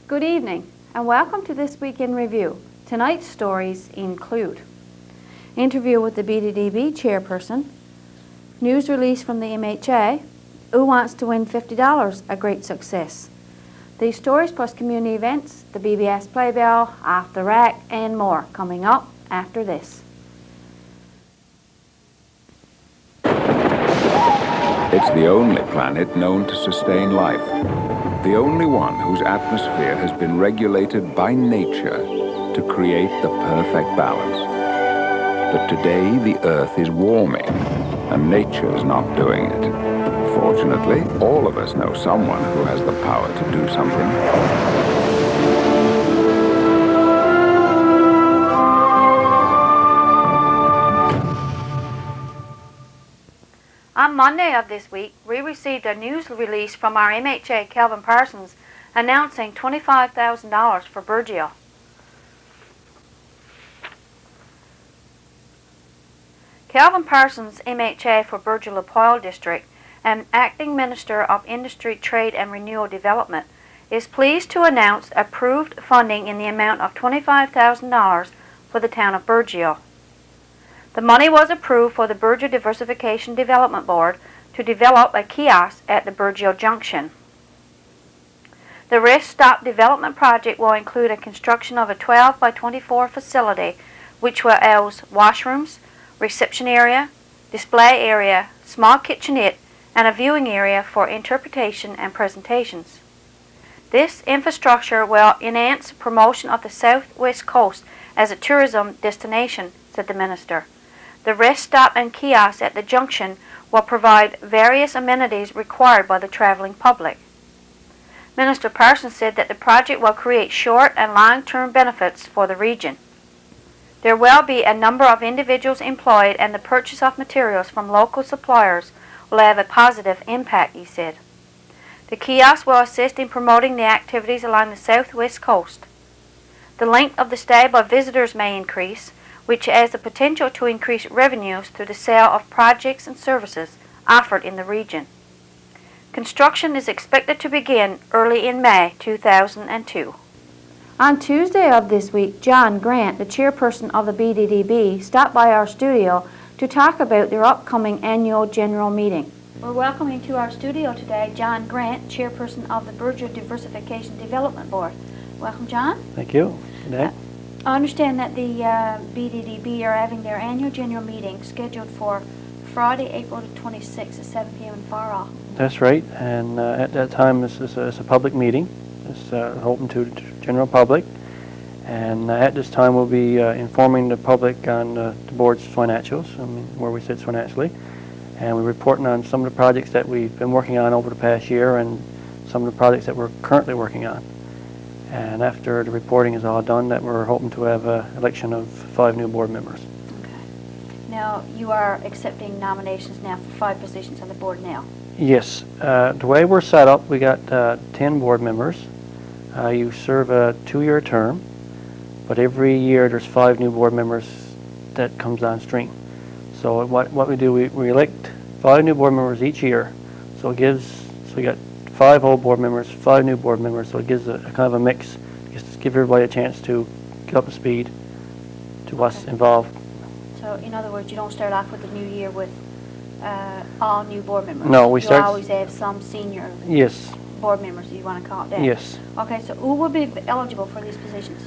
Good evening and welcome to This Week in Review. Tonight's stories include interview with the BDDB chairperson, news release from the MHA, Who Wants to Win $50, a great success. These stories plus community events, the BBS Playbill, Off the Rack and more coming up after this. It's the only planet known to sustain life. The only one whose atmosphere has been regulated by nature to create the perfect balance. But today the Earth is warming, and nature's not doing it. Fortunately, all of us know someone who has the power to do something. On Monday of this week, we received a news release from our MHA, Calvin Parsons, announcing $25,000 for Burgeo. Calvin Parsons, MHA for Burgeo-Lapoil District and Acting Minister of Industry, Trade and Renewal Development, is pleased to announce approved funding in the amount of $25,000 for the town of Burgeo. The money was approved for the Burgeo Diversification Development Board to develop a kiosk at the Burgeo Junction. The Rest Stop development project will include a construction of a 12 by 24 facility which will house washrooms, reception area, display area, small kitchenette, and a viewing area for interpretation and presentations. This infrastructure will enhance promotion of the southwest coast as a tourism destination, said the minister. The Rest Stop and kiosk at the junction will provide various amenities required by the traveling public. Minister Parsons said that the project will create short and long-term benefits for the region. There will be a number of individuals employed and the purchase of materials from local suppliers will have a positive impact, he said. The kiosk will assist in promoting the activities along the southwest coast. The length of the stay by visitors may increase, which has the potential to increase revenues through the sale of projects and services offered in the region. Construction is expected to begin early in May 2002. On Tuesday of this week, John Grant, the chairperson of the BDDB, stopped by our studio to talk about their upcoming annual general meeting. We're welcoming to our studio today John Grant, chairperson of the Burgeo Diversification Development Board. Welcome, John. Thank you. Good day. I understand that the BDDB are having their annual general meeting scheduled for Friday, April the 26th at 7 p.m. in Farrell. That's right, and at that time it's a public meeting. It's open to the general public, and at this time we'll be informing the public on the board's financials, where we sit financially, and we're reporting on some of the projects that we've been working on over the past year and some of the projects that we're currently working on. And after the reporting is all done, that we're hoping to have an election of 5 new board members. Okay. Now, you are accepting nominations now for 5 positions on the board now? Yes. The way we're set up, we got 10 board members. You serve a 2-year term, but every year there's 5 new board members that comes on stream. So what we do, we elect 5 new board members each year. So it gives, so we got 5 old board members, 5 new board members, so it gives a kind of a mix, just to give everybody a chance to get up to speed to what's involved. So, in other words, you don't start off with the new year with all new board members? No, we start... You always have some senior yes. board members, you want to call it that? Yes. Okay, so who will be eligible for these positions?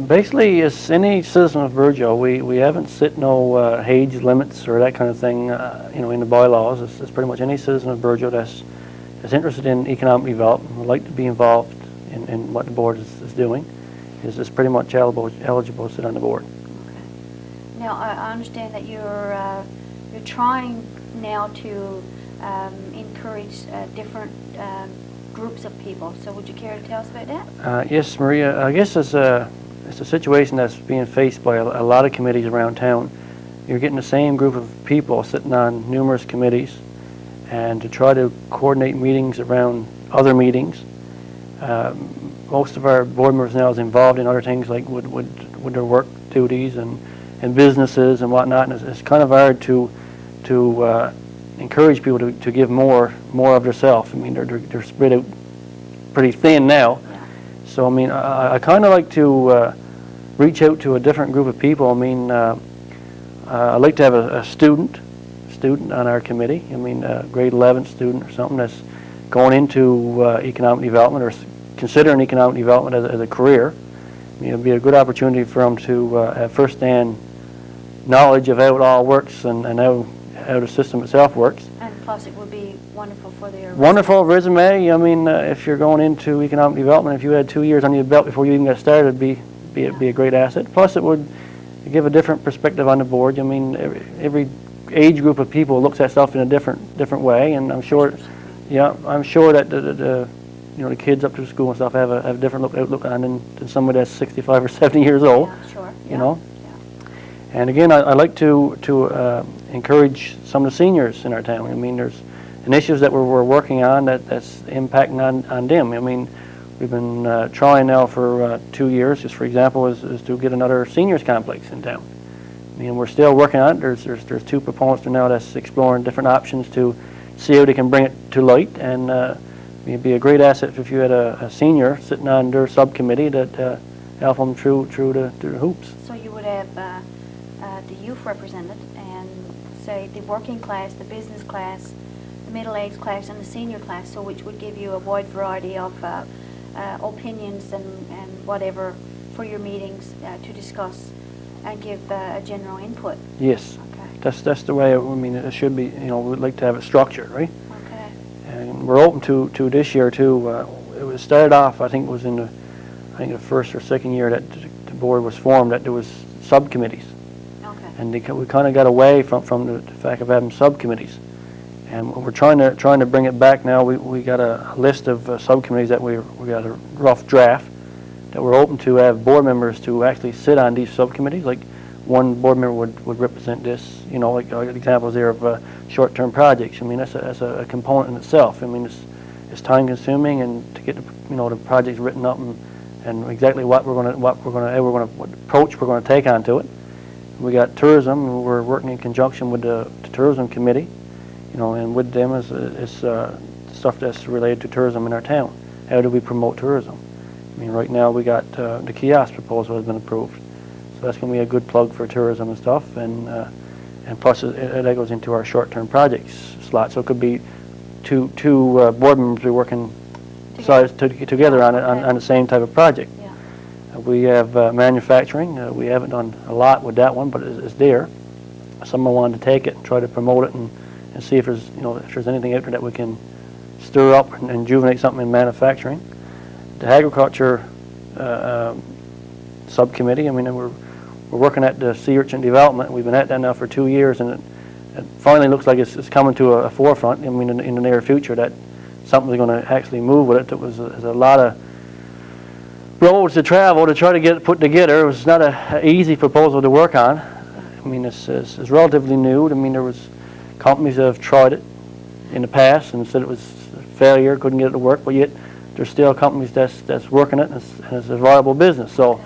Basically, it's any citizen of Burgeo. We haven't set no age limits or that kind of thing, in the bylaws. It's pretty much any citizen of Burgeo that's interested in economic development, would like to be involved in what the board is doing, is pretty much eligible to sit on the board. Okay. Now, I understand that you're trying now to encourage different groups of people. So would you care to tell us about that? Yes, Maria. I guess it's a situation that's being faced by a lot of committees around town. You're getting the same group of people sitting on numerous committees, and to try to coordinate meetings around other meetings. Most of our board members now is involved in other things like with their work duties and businesses and whatnot, and it's kind of hard to encourage people to give more of themselves. I mean, they're spread out pretty thin now. Yeah. So I mean, I kind of like to reach out to a different group of people. I mean, I'd like to have a student on our committee. I mean, a grade 11 student or something that's going into economic development or considering economic development as a career. I mean, it'd be a good opportunity for them to have first-hand knowledge of how it all works and how the system itself works. And plus it would be wonderful for their Wonderful resume. I mean, if you're going into economic development, if you had 2 years on your belt before you even got started, it'd be a great asset. Plus it would give a different perspective on the board. I mean, every age group of people looks at stuff in a different way, and I'm sure, I'm sure that the kids up to school and stuff have a different outlook on than somebody that's 65 or 70 years old. Yeah, sure. You know. Yeah. And again, I like to encourage some of the seniors in our town. I mean, there's initiatives that we're working on that's impacting on them. I mean, we've been trying now for 2 years. Just for example, is to get another seniors complex in town. I mean, we're still working on it. There's 2 proponents now that's exploring different options to see how they can bring it to light, and it'd be a great asset if you had a senior sitting on their subcommittee that help them through the hoops. So you would have the youth represented, and say the working class, the business class, the middle-aged class, and the senior class, so which would give you a wide variety of opinions and whatever for your meetings to discuss and give a general input. Yes. Okay. That's the way, I mean, it should be. We'd like to have it structured, right? Okay. And we're open to this year too. It was started off, I think it was in the first or second year that the board was formed, that there was subcommittees. Okay. And we kind of got away from the fact of having subcommittees. And we're trying to bring it back now. We got a list of subcommittees that we got a rough draft that we're open to have board members to actually sit on these subcommittees. Like one board member would represent this, like examples there of short-term projects. I mean, that's a component in itself. I mean, it's time-consuming, and to get the projects written up and exactly what approach we're going to take onto it. We got tourism, and we're working in conjunction with the tourism committee, and with them is stuff that's related to tourism in our town. How do we promote tourism? I mean, right now we got the kiosk proposal has been approved, so that's going to be a good plug for tourism and stuff, and plus that goes into our short-term projects slot. So it could be two board members be working together on the same type of project. Yeah. We have manufacturing. We haven't done a lot with that one, but it's there. Someone wanted to take it and try to promote it and see if there's anything out there that we can stir up and rejuvenate something in manufacturing. The agriculture subcommittee. I mean, we're working at the sea urchin development. We've been at that now for 2 years, and it finally looks like it's coming to a forefront. I mean, in the near future, that something's going to actually move with it. There's a lot of roads to travel to try to get it put together. It was not an easy proposal to work on. I mean, it's relatively new. I mean, there was companies that have tried it in the past and said it was a failure, couldn't get it to work, but yet there's still companies that's working it, and it's a viable business. So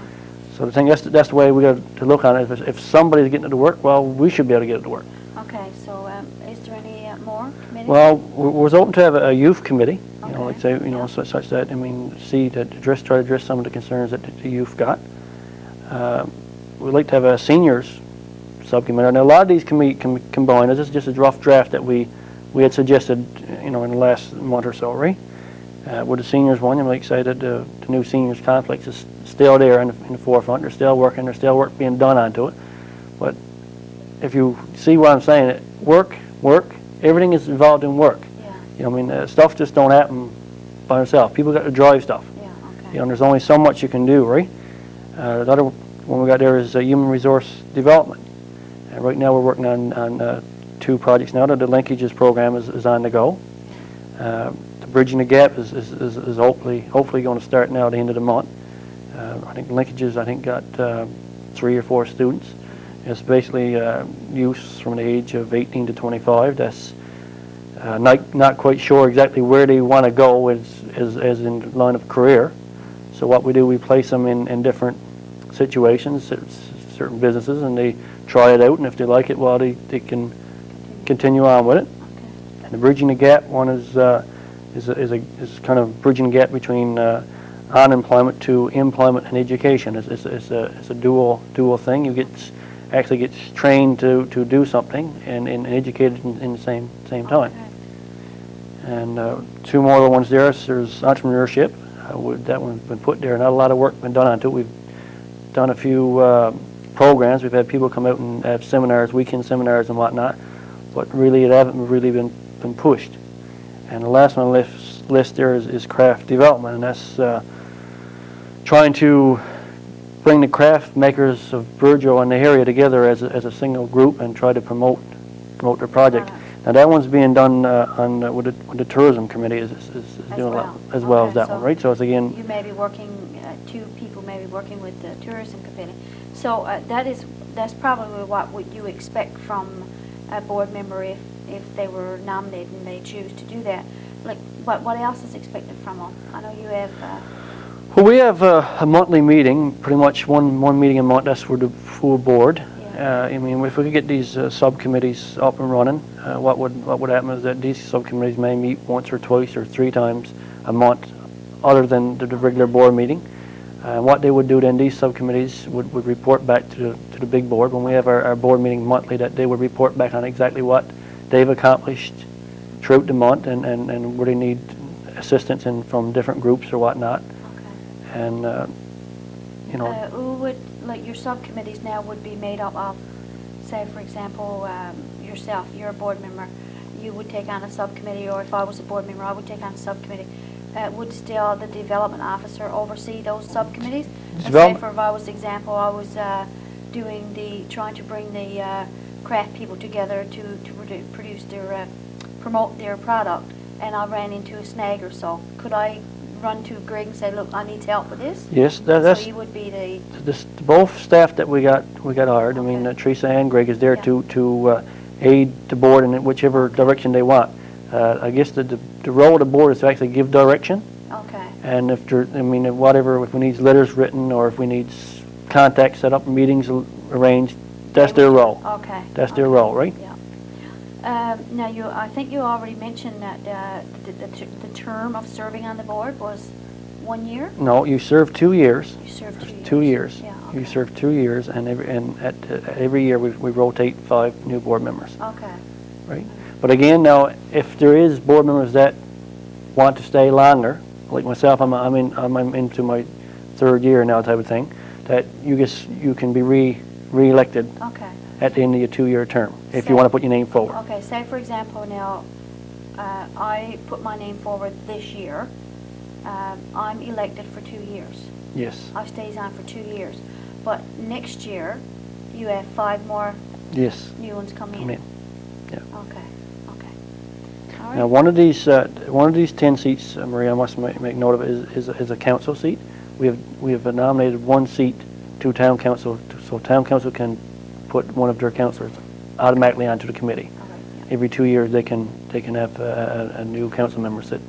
I think that's the way we got to look on it. If somebody's getting it to work, well, we should be able to get it to work. Okay. So is there any more committees? Well, we're open to have a youth committee. Okay. Like say, such that, I mean, try to address some of the concerns that the youth got. We'd like to have a seniors subcommittee. Now, a lot of these can be combined. This is just a rough draft that we had suggested, in the last month or so, right? With the seniors one, I'm really excited. The new seniors complex is still there in the forefront. They're still working. There's still work being done onto it. But if you see what I'm saying, work, everything is involved in work. Yeah. I mean, stuff just don't happen by itself. People got to drive stuff. Yeah. Okay. There's only so much you can do, right? The other one we got there is human resource development. Right now we're working on 2 projects now. The linkages program is on the go. Bridging the gap is hopefully going to start now at the end of the month. I think linkages got 3 or 4 students. It's basically youth from the age of 18 to 25. That's not quite sure exactly where they want to go as in the line of career. So what we do, we place them in different situations, certain businesses, and they try it out. And if they like it, well, they can continue on with it. Okay. And the bridging the gap one is kind of bridging the gap between unemployment to employment and education. It's a dual thing. You actually gets trained to do something and educated in the same time. And two more other ones there. There's entrepreneurship. That one's been put there. Not a lot of work been done on it. We've done a few programs. We've had people come out and have seminars, weekend seminars and whatnot, but really it haven't really been pushed. And the last one on the list there is craft development, and that's trying to bring the craft makers of Burgeo and the area together as a single group and try to promote their project. Now that one's being done with the tourism committee is doing as well as that one, right? So it's again. You may be working, two people may be working with the tourism committee. So that's probably what would you expect from a board member if they were nominated and they choose to do that. Like what else is expected from them? I know you have. Well, we have a monthly meeting, pretty much one meeting a month. That's for the full board. I mean, if we could get these subcommittees up and running, what would happen is that these subcommittees may meet once or twice or 3 times a month, other than the regular board meeting. And what they would do then, these subcommittees would report back to the big board when we have our board meeting monthly. That they would report back on exactly what they've accomplished throughout the month and where they need assistance from different groups or whatnot. Okay. And you know. Who would, like your subcommittees now would be made up of, say for example, yourself, you're a board member, you would take on a subcommittee, or if I was a board member I would take on a subcommittee. Would still the development officer oversee those subcommittees? Say for if I was example, I was trying to bring the craft people together to produce their promote their product, and I ran into a snag or so. Could I run to Greg and say, look, I need help with this? Yes, that's. So you would be the. Both staff that we got hired. Okay. I mean, Teresa and Greg is there to aid the board in whichever direction they want. I guess the role of the board is to actually give direction. Okay. And if we need letters written or if we need contacts set up, meetings arranged, that's their role. Okay. That's their role, right? Yeah. Now I think you already mentioned that the term of serving on the board was 1 year. No, you serve 2 years. You serve 2 years. 2 years. Yeah. Okay. You serve 2 years, and every year we rotate 5 new board members. Okay. Right. But again, now if there is board members that want to stay longer, like myself, I'm into my 3rd year now, type of thing, that you can be re-elected. Okay. At the end of your 2-year term, if you want to put your name forward. Okay. Say for example, now I put my name forward this year. I'm elected for 2 years. Yes. I stays on for 2 years, but next year you have 5 more. Yes. New ones come in. Yeah. Okay. All right. Now, one of these 10 seats, Maria, I must make note of it, is a council seat. We have nominated 1 seat to town council, so town council can put one of their councillors automatically onto the committee. All right, yeah. Every 2 years, they can have a new council member sit,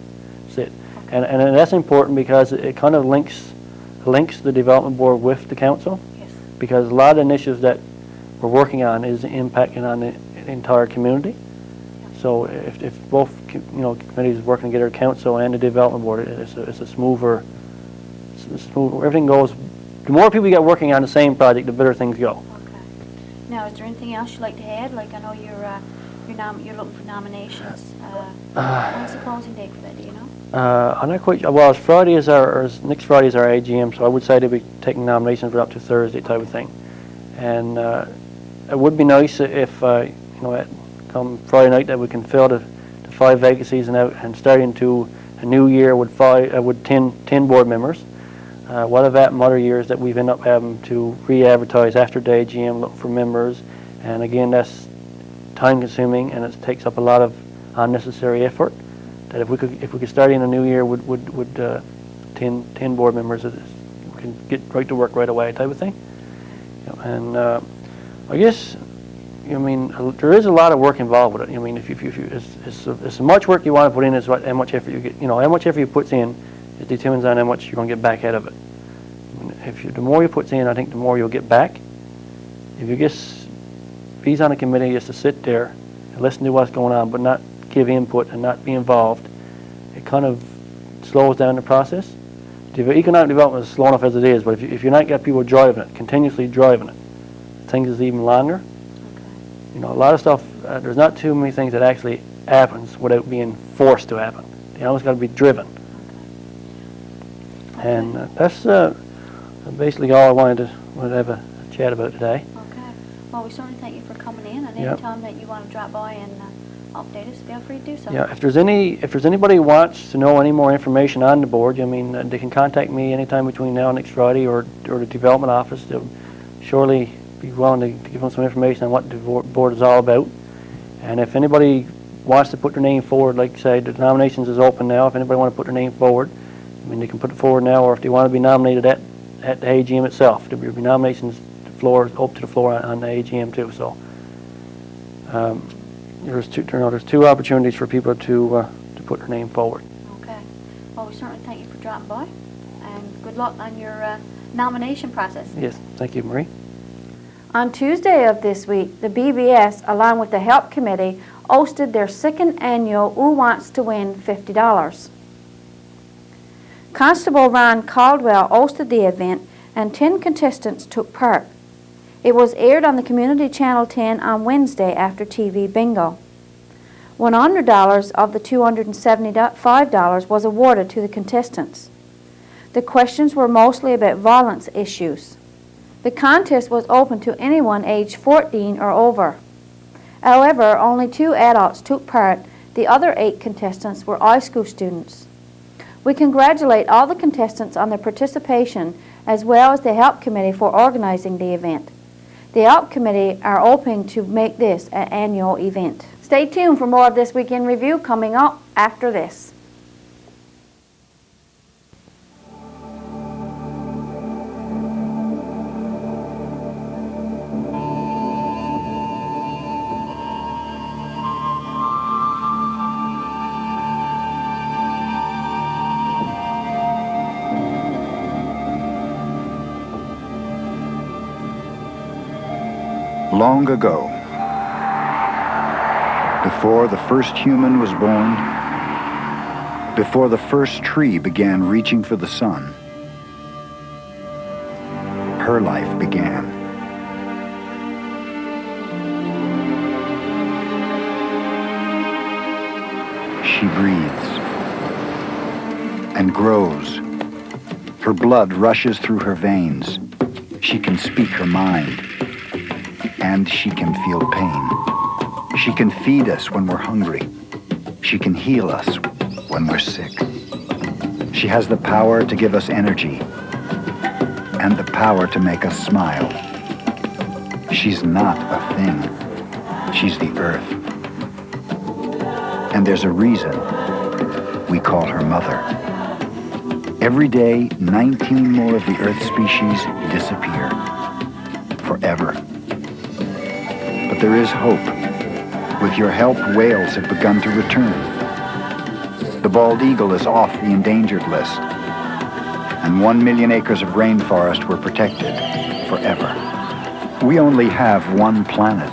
okay. and that's important because it kind of links the development board with the council. Yes. Because a lot of the initiatives that we're working on is impacting on the entire community. So if both committees working together, council and the development board, it's a smoother. Everything goes. The more people you get working on the same project, the better things go. Okay. Now, is there anything else you'd like to add? Like I know you're looking for nominations. When's the closing date for that? Do you know? I'm not quite. Well, next Friday is our AGM, so I would say they'll be taking nominations for up to Thursday, type of thing. And it would be nice if come Friday night that we can fill the 5 vacancies and start into a new year with 10 board members. What have happened other years that we've ended up having to re-advertise after the AGM, look for members, and again that's time-consuming and it takes up a lot of unnecessary effort. That if we could start in a new year with 10 board members, we can get right to work right away, type of thing. And I guess. There is a lot of work involved with it. If it's as much work you want to put in as how much effort you get. How much effort you put in, it determines on how much you're going to get back out of it. The more you put in, I think the more you'll get back. If you just be on a committee just to sit there and listen to what's going on, but not give input and not be involved, it kind of slows down the process. The economic development is slow enough as it is, but if you're not got people driving it, continuously driving it, things is even longer. Okay. You know, a lot of stuff, there's not too many things that actually happens without being forced to happen. They always got to be driven. Okay. And that's basically all I wanted to have a chat about today. Okay. Well, we certainly thank you for coming in, and Yep. any time that you want to drop by and update us, feel free to do so. Yeah, if there's anybody who wants to know any more information on the board, I mean, they can contact me anytime between now and next Friday, or the development office. They'll surely be willing to give them some information on what the board is all about. And if anybody wants to put their name forward, like I say, the nominations is open now. If anybody want to put their name forward, I mean, they can put it forward now, or if they want to be nominated at the AGM itself, there will be nominations. The floor open to the floor on the AGM too. So. There's two opportunities for people to put their name forward. Okay. Well, we certainly thank you for dropping by, and good luck on your nomination process. Yes, thank you, Marie. On Tuesday of this week, the BBS, along with the Help Committee, hosted their second annual Who Wants to Win $50. Constable Ron Caldwell hosted the event, and 10 contestants took part. It was aired on the Community Channel 10 on Wednesday after TV Bingo. $100 of the $275 was awarded to the contestants. The questions were mostly about violence issues. The contest was open to anyone aged 14 or over. However, only 2 adults took part. The other 8 contestants were high school students. We congratulate all the contestants on their participation, as well as the Help Committee for organizing the event. The Help Committee are hoping to make this an annual event. Stay tuned for more of This Week in Review coming up after this. Long ago, before the first human was born, before the first tree began reaching for the sun, her life began. She breathes and grows. Her blood rushes through her veins. She can speak her mind. And she can feel pain. She can feed us when we're hungry. She can heal us when we're sick. She has the power to give us energy and the power to make us smile. She's not a thing. She's the earth. And there's a reason we call her Mother. Every day, 19 more of the Earth species disappear forever. But there is hope. With your help, whales have begun to return. The bald eagle is off the endangered list. And 1 million acres of rainforest were protected forever. We only have one planet.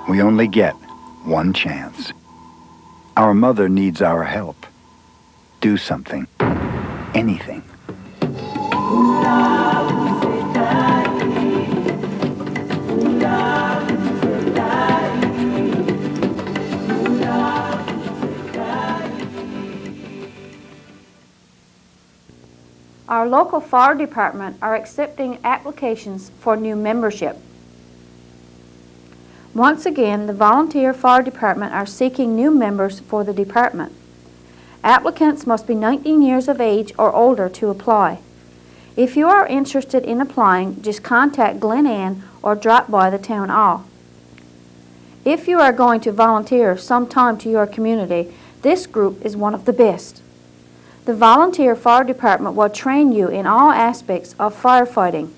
We only get one chance. Our mother needs our help. Do something. Anything. Our local fire department are accepting applications for new membership. Once again, the volunteer fire department are seeking new members for the department. Applicants must be 19 years of age or older to apply. If you are interested in applying, just contact Glen Ann or drop by the town hall. If you are going to volunteer sometime to your community, this group is one of the best. The volunteer fire department will train you in all aspects of firefighting.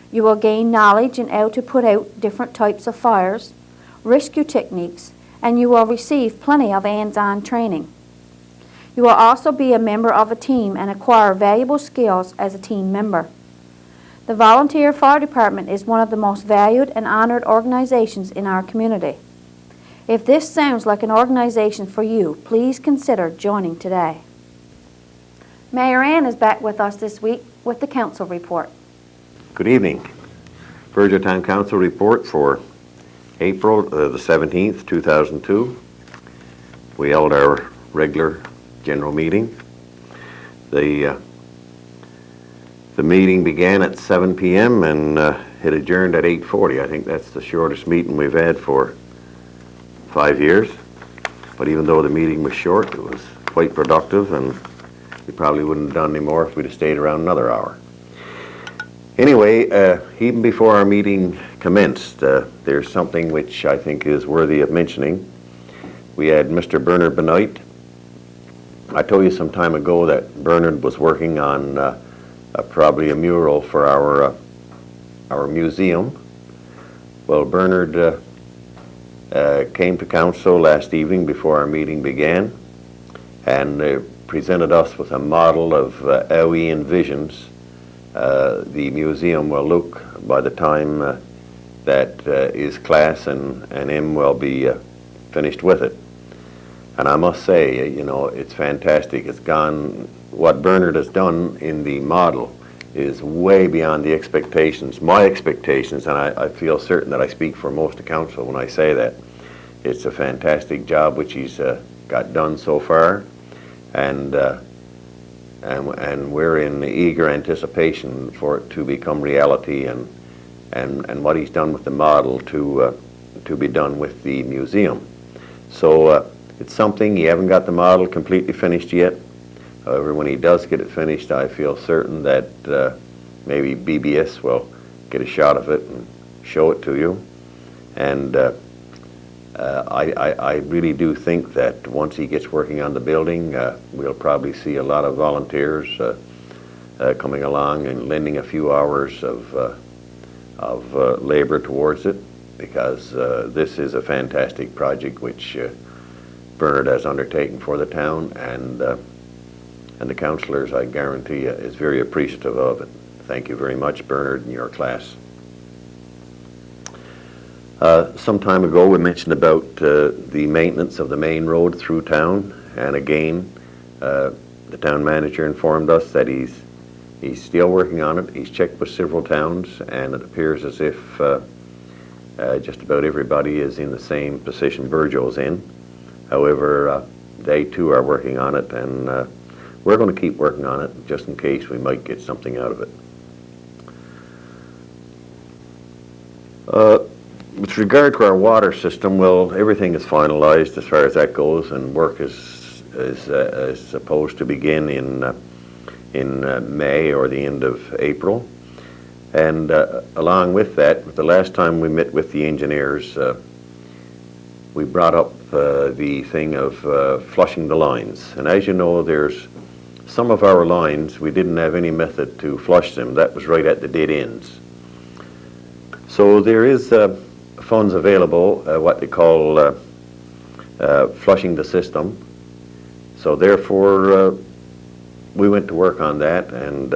You will gain knowledge in how to put out different types of fires, rescue techniques, and you will receive plenty of hands-on training. You will also be a member of a team and acquire valuable skills as a team member. The volunteer fire department is one of the most valued and honored organizations in our community. If this sounds like an organization for you, please consider joining today. Mayor Ann is back with us this week with the council report. Good evening. Virgil Town Council report for April the 17th, 2002. We held our regular general meeting. The meeting began at 7 p.m. and it adjourned at 8:40. I think that's the shortest meeting we've had for 5 years. But even though the meeting was short, it was quite productive, and we probably wouldn't have done any more if we'd have stayed around another hour. Anyway, even before our meeting commenced, there's something which I think is worthy of mentioning. We had Mr. Bernard Benoit. I told you some time ago that Bernard was working on probably a mural for our museum. Well, Bernard came to council last evening before our meeting began and presented us with a model of how he envisions the museum will look by the time that his class and him will be finished with it. And I must say, you know, it's fantastic. It's gone, what Bernard has done in the model is way beyond the expectations, my expectations, and I feel certain that I speak for most of council when I say that. It's a fantastic job which he's got done so far, and we're in eager anticipation for it to become reality, and what he's done with the model to be done with the museum. So it's something. He haven't got the model completely finished yet. However, when he does get it finished, I feel certain that maybe BBS will get a shot of it and show it to you. And I really do think that once he gets working on the building, we'll probably see a lot of volunteers coming along and lending a few hours of labor towards it, because this is a fantastic project which Bernard has undertaken for the town, and the councillors, I guarantee you, is very appreciative of it. Thank you very much, Bernard, and your class. Some time ago we mentioned about the maintenance of the main road through town, and again the town manager informed us that he's still working on it. He's checked with several towns, and it appears as if just about everybody is in the same position Virgil's in. However, they too are working on it, and we're going to keep working on it just in case we might get something out of it. With regard to our water system, well, everything is finalized as far as that goes, and work is supposed to begin in May or the end of April. And along with that, the last time we met with the engineers, we brought up the thing of flushing the lines. And as you know, there's some of our lines, we didn't have any method to flush them. That was right at the dead ends. So there is funds available, what they call flushing the system. So therefore, we went to work on that, and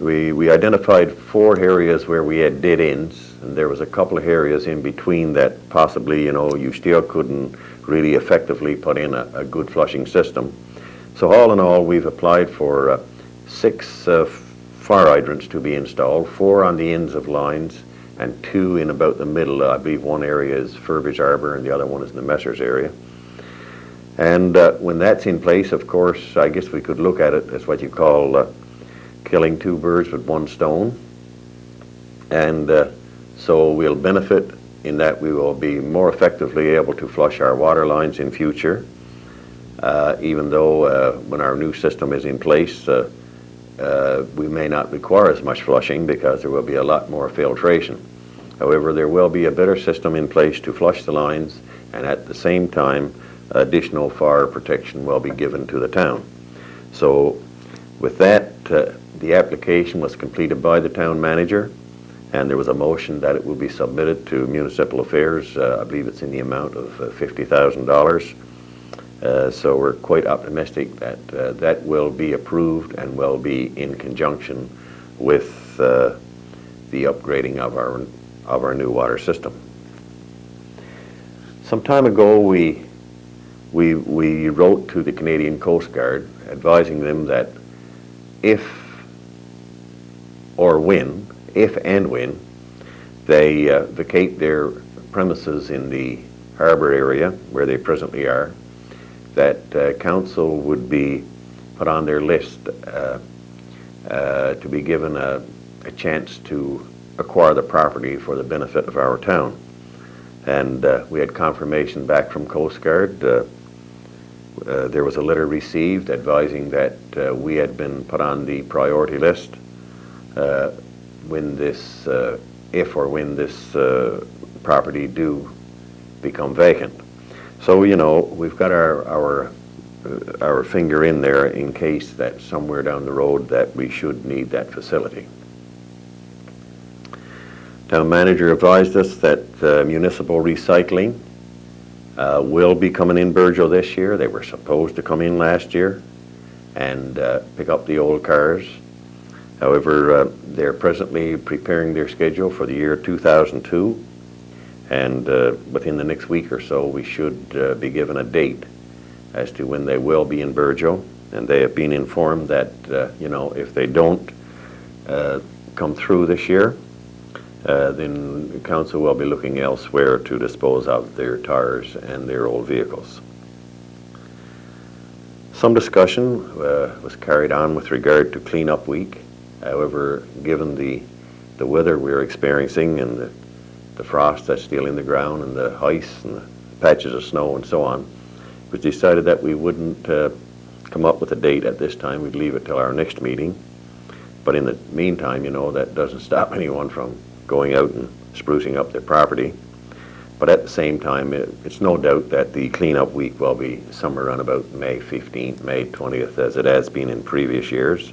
we identified 4 areas where we had dead ends, and there was a couple of areas in between that possibly, you know, you still couldn't really effectively put in a good flushing system. So all in all, we've applied for 6 fire hydrants to be installed, 4 on the ends of lines, and 2 in about the middle. I believe one area is Furbridge Arbor and the other one is in the Messers area. And when that's in place, of course, I guess we could look at it as what you call killing 2 birds with 1 stone. And so we'll benefit in that we will be more effectively able to flush our water lines in future, even though when our new system is in place, we may not require as much flushing because there will be a lot more filtration. However, there will be a better system in place to flush the lines, and at the same time, additional fire protection will be given to the town. So with that, the application was completed by the town manager, and there was a motion that it will be submitted to Municipal Affairs. I believe it's in the amount of $50,000. So we're quite optimistic that that will be approved and will be in conjunction with the upgrading of our new water system. Some time ago, we wrote to the Canadian Coast Guard advising them that if and when they vacate their premises in the harbour area where they presently are, that council would be put on their list to be given a chance to acquire the property for the benefit of our town. And we had confirmation back from Coast Guard. There was a letter received advising that we had been put on the priority list when this, if or when this property do become vacant. So, you know, we've got our finger in there in case that somewhere down the road that we should need that facility. Town manager advised us that municipal recycling will be coming in Burgeo this year. They were supposed to come in last year and pick up the old cars. However, they're presently preparing their schedule for the year 2002, and within the next week or so we should be given a date as to when they will be in Burgeo. And they have been informed that you know, if they don't come through this year, then the council will be looking elsewhere to dispose of their tires and their old vehicles. Some discussion was carried on with regard to cleanup week. However, given the weather we're experiencing and the frost that's still in the ground and the ice and the patches of snow and so on, it was decided that we wouldn't come up with a date at this time. We'd leave it till our next meeting. But in the meantime, you know, that doesn't stop anyone from going out and sprucing up their property. But at the same time, it's no doubt that the cleanup week will be somewhere around about May 15th, May 20th, as it has been in previous years.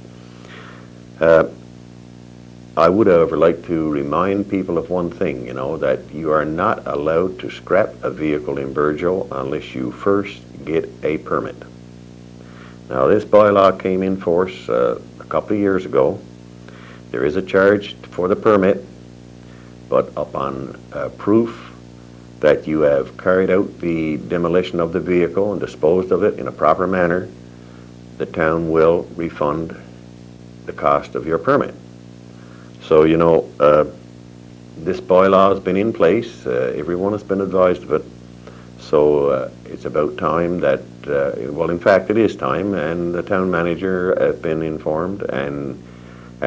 I would, however, like to remind people of one thing, you know, that you are not allowed to scrap a vehicle in Burgeo unless you first get a permit. Now, this bylaw came in force a couple of years ago. There is a charge for the permit, but upon proof that you have carried out the demolition of the vehicle and disposed of it in a proper manner, the town will refund the cost of your permit. So, you know, this bylaw has been in place. Everyone has been advised of it. So it's about time that, well, in fact, it is time, and the town manager has been informed, and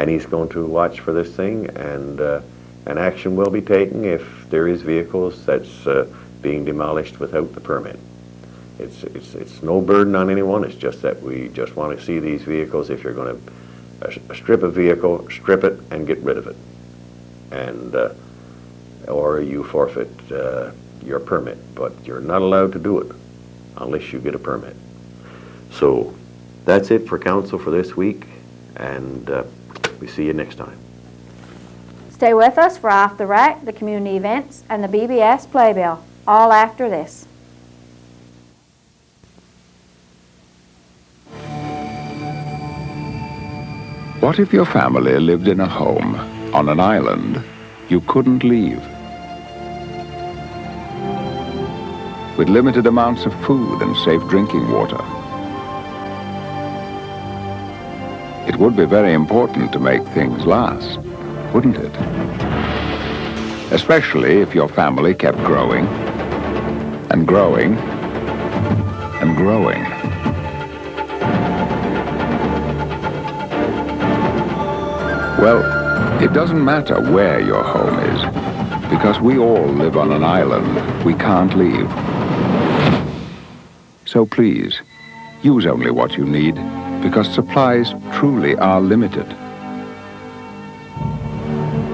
he's going to watch for this thing, and action will be taken if there is vehicles that's being demolished without the permit. It's no burden on anyone. It's just that we just want to see these vehicles. If you're going to strip a vehicle, strip it and get rid of it, and or you forfeit your permit. But you're not allowed to do it unless you get a permit. So that's it for council for this week, and we see you next time. Stay with us for Off the Rack, the community events, and the BBS Playbill, all after this. What if your family lived in a home on an island you couldn't leave? With limited amounts of food and safe drinking water. It would be very important to make things last, wouldn't it? Especially if your family kept growing and growing and growing. Well, it doesn't matter where your home is, because we all live on an island we can't leave. So please, use only what you need, because supplies truly are limited.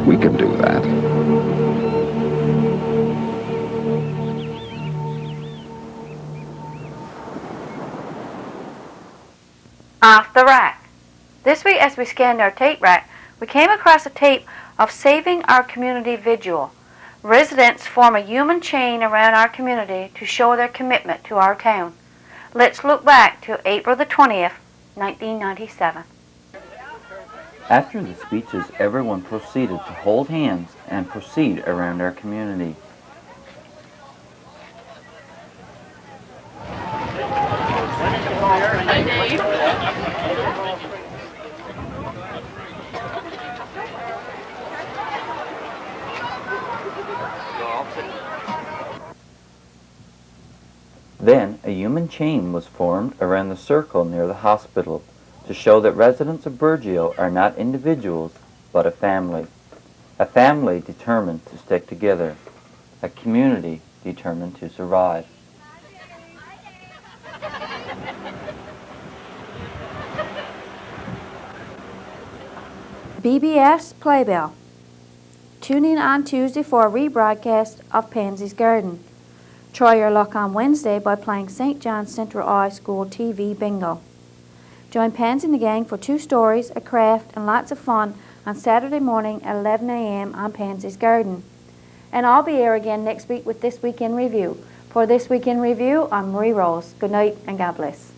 We can do that. Off the Rack. This week, as we scanned our tape rack, we came across a tape of Saving Our Community Vigil. Residents form a human chain around our community to show their commitment to our town. Let's look back to April the 20th, 1997. After the speeches, everyone proceeded to hold hands and proceed around our community. Hi, Dave. Then a human chain was formed around the circle near the hospital to show that residents of Burgeo are not individuals, but a family determined to stick together, a community determined to survive. BBS Playbill. Tune in on Tuesday for a rebroadcast of Pansy's Garden. Try your luck on Wednesday by playing St. John's Central High School TV Bingo. Join Pansy and the gang for 2 stories, a craft, and lots of fun on Saturday morning at 11 a.m. on Pansy's Garden. And I'll be here again next week with This Week in Review. For This Week in Review, I'm Marie Rose. Good night and God bless.